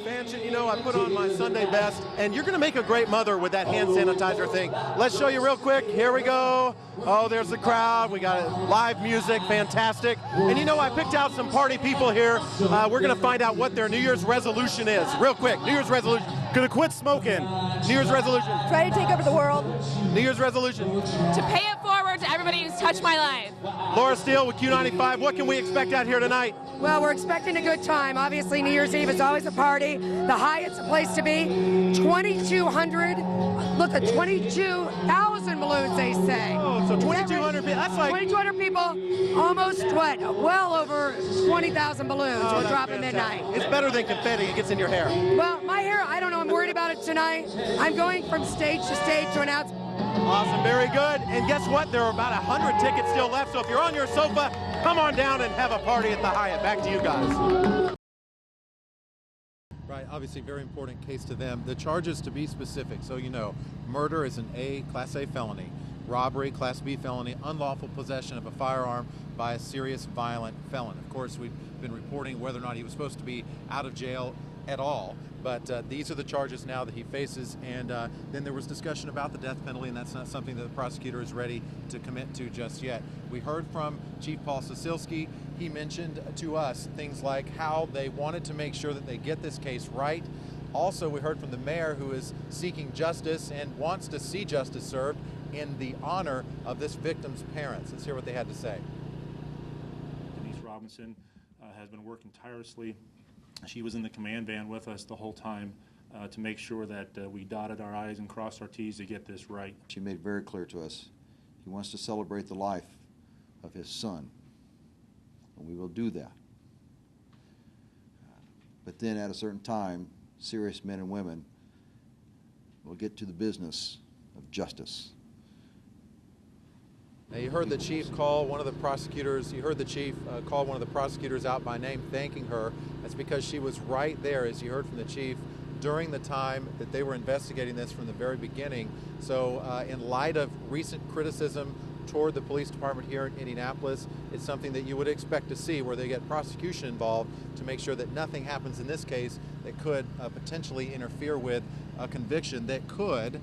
Fanchon, you know, I put on my Sunday best, and you're going to make a great mother with that hand sanitizer thing. Let's show you real quick. Here we go. Oh, there's the crowd. We got live music, fantastic. And you know, I picked out some party people here. We're going to find out what their New Year's resolution is. Real quick, New Year's resolution. Gonna quit smoking. New Year's resolution. Try to take over the world. New Year's resolution. To pay it forward to everybody who's touched my life. Laura Steele with Q95. What can we expect out here tonight? Well, we're expecting a good time. Obviously, New Year's Eve is always a party. The Hyatt's a place to be. 2,200, look at 22,000 balloons, they say. Oh, so 2,200 people. That's like 2,200 people, almost what? Well over 20,000 balloons will drop at midnight. It's better than confetti. It gets in your hair. Well, my hair, I don't know. I'm worried about it tonight. I'm going from stage to stage to announce. Awesome, very good. And guess what? There are about 100 tickets still left. So if you're on your sofa, come on down and have a party at the Hyatt. Back to you guys. Right, obviously very important case to them. The charges, to be specific, so you know, murder is an Class A felony. Robbery, Class B felony, unlawful possession of a firearm by a serious violent felon. Of course, we've been reporting whether or not he was supposed to be out of jail at all, but these are the charges now that he faces, and then there was discussion about the death penalty, and that's not something that the prosecutor is ready to commit to just yet. We heard from Chief Paul Sosilski. He mentioned to us things like how they wanted to make sure that they get this case right. Also, we heard from the mayor, who is seeking justice and wants to see justice served in the honor of this victim's parents. Let's hear what they had to say. Denise Robinson has been working tirelessly. She was in the command van with us the whole time to make sure that we dotted our I's and crossed our T's to get this right. She made very clear to us he wants to celebrate the life of his son, and we will do that. But then at a certain time, serious men and women will get to the business of justice. Now, you heard the chief call one of the prosecutors. You heard the chief call one of the prosecutors out by name, thanking her. That's because she was right there, as you heard from the chief, during the time that they were investigating this from the very beginning. So, in light of recent criticism toward the police department here in Indianapolis, it's something that you would expect to see, where they get prosecution involved to make sure that nothing happens in this case that could potentially interfere with a conviction that could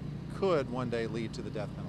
one day lead to the death penalty.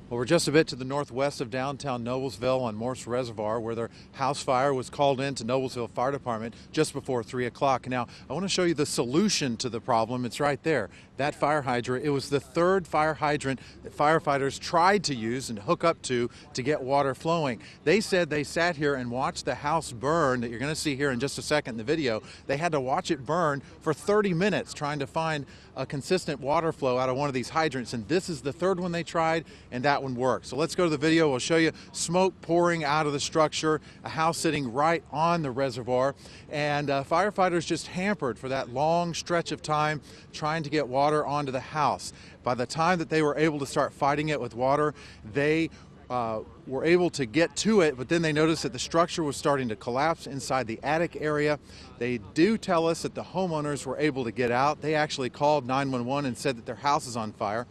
Well, we're just a bit to the northwest of downtown Noblesville on Morse Reservoir, where their house fire was called in to Noblesville Fire Department just before 3 o'clock. Now, I want to show you the solution to the problem. It's right there. That fire hydrant, it was the third fire hydrant that firefighters tried to use and hook up to get water flowing. They said they sat here and watched the house burn, that you're going to see here in just a second in the video. They had to watch it burn for 30 minutes trying to find a consistent water flow out of one of these hydrants, and this is the third one they tried, and that one worked. So let's go to the video. We'll show you smoke pouring out of the structure, a house sitting right on the reservoir, and firefighters just hampered for that long stretch of time trying to get water onto the house. By the time that they were able to start fighting it with water, they were able to get to it, but then they noticed that the structure was starting to collapse inside the attic area. They do tell us that the homeowners were able to get out. They actually called 911 and said that their house is on fire.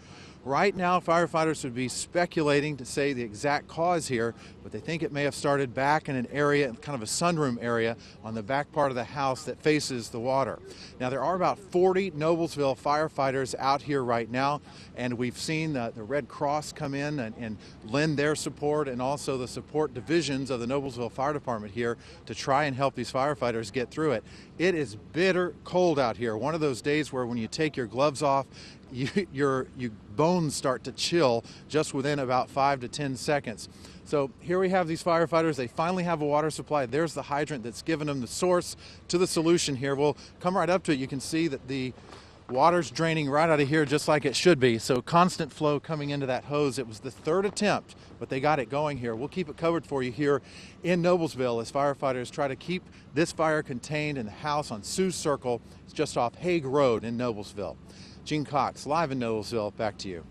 Right now, firefighters would be speculating to say the exact cause here, but they think it may have started back in an area, kind of a sunroom area on the back part of the house that faces the water. Now, there are about 40 Noblesville firefighters out here right now, and we've seen the Red Cross come in and lend their support, and also the support divisions of the Noblesville Fire Department here to try and help these firefighters get through it. It is bitter cold out here. One of those days where when you take your gloves off, your bones start to chill just within about 5 to 10 seconds. So here we have these firefighters. They finally have a water supply. There's the hydrant that's given them the source to the solution here. We'll come right up to it. You can see that the water's draining right out of here just like it should be. So constant flow coming into that hose. It was the third attempt, but they got it going here. We'll keep it covered for you here in Noblesville as firefighters try to keep this fire contained in the house on Sioux Circle. It's just off Hague Road in Noblesville. Gene Cox, live in Noblesville. Back to you.